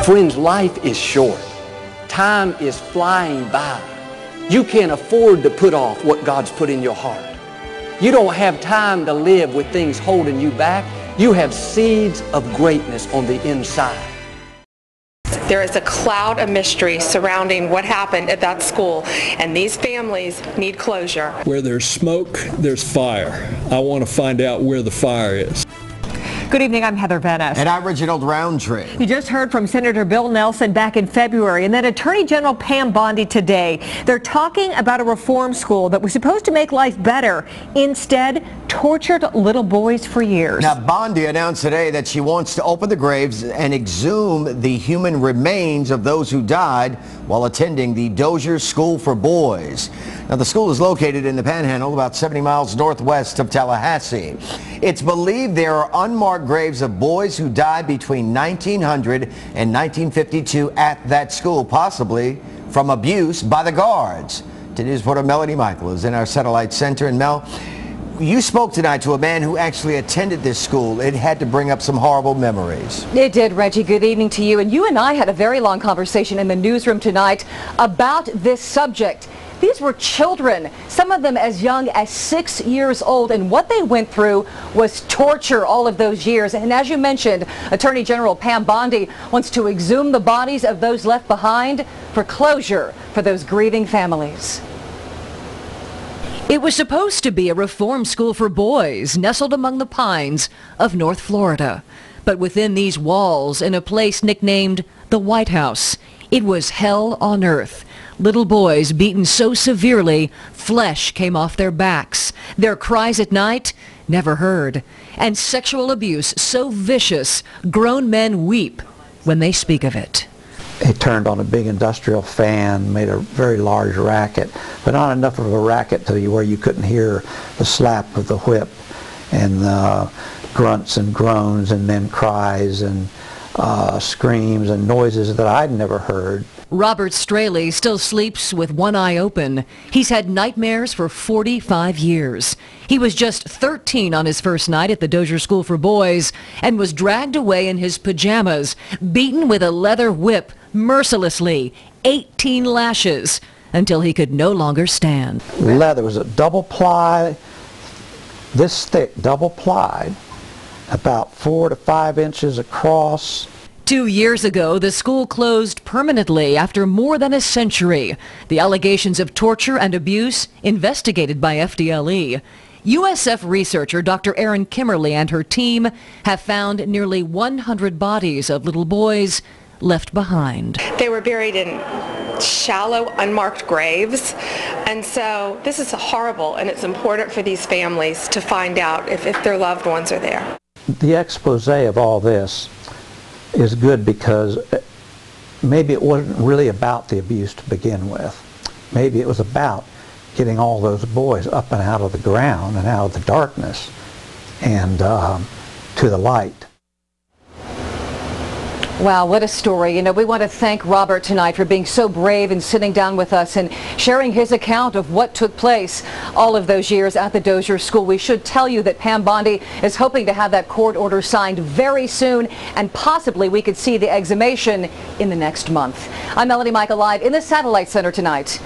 Friends, life is short. Time is flying by. You can't afford to put off what God's put in your heart. You don't have time to live with things holding you back. You have seeds of greatness on the inside. There is a cloud of mystery surrounding what happened at that school, and these families need closure. Where there's smoke, there's fire. I want to find out where the fire is. Good evening, I'm Heather Venice. And I'm Reginald Roundtree. You just heard from Senator Bill Nelson back in February, and then Attorney General Pam Bondi today. They're talking about a reform school that was supposed to make life better. Instead, tortured little boys for years. Now, Bondi announced today that she wants to open the graves and exhume the human remains of those who died while attending the Dozier School for Boys. Now, the school is located in the Panhandle, about 70 miles northwest of Tallahassee. It's believed there are unmarked graves of boys who died between 1900 and 1952 at that school, possibly from abuse by the guards. Today's reporter Melanie Michael is in our satellite center. And Mel, you spoke tonight to a man who actually attended this school. It had to bring up some horrible memories. It did, Reggie. Good evening to you. And you and I had a very long conversation in the newsroom tonight about this subject. These were children, some of them as young as 6 years old, and what they went through was torture all of those years. And as you mentioned, Attorney General Pam Bondi wants to exhume the bodies of those left behind for closure for those grieving families. It was supposed to be a reform school for boys nestled among the pines of North Florida. But within these walls, in a place nicknamed the White House, it was hell on earth. Little boys beaten so severely, flesh came off their backs. Their cries at night, never heard. And sexual abuse so vicious, grown men weep when they speak of it. He turned on a big industrial fan, made a very large racket, but not enough of a racket to where you couldn't hear the slap of the whip, and grunts and groans and then cries and screams and noises that I'd never heard. Robert Straley still sleeps with one eye open. He's had nightmares for 45 years. He was just 13 on his first night at the Dozier School for Boys and was dragged away in his pajamas, beaten with a leather whip mercilessly, 18 lashes, until he could no longer stand. Leather was a double ply, this thick, double plied, about 4 to 5 inches across. 2 years ago, the school closed permanently after more than a century. The allegations of torture and abuse investigated by FDLE. USF researcher Dr. Erin Kimmerly and her team have found nearly 100 bodies of little boys left behind. They were buried in shallow, unmarked graves, and so this is horrible, and it's important for these families to find out if their loved ones are there. The expose of all this is good because maybe it wasn't really about the abuse to begin with. Maybe it was about getting all those boys up and out of the ground and out of the darkness and to the light. Wow, what a story. You know, we want to thank Robert tonight for being so brave and sitting down with us and sharing his account of what took place all of those years at the Dozier School. We should tell you that Pam Bondi is hoping to have that court order signed very soon, and possibly we could see the exhumation in the next month. I'm Melanie Michael, live in the Satellite Center tonight.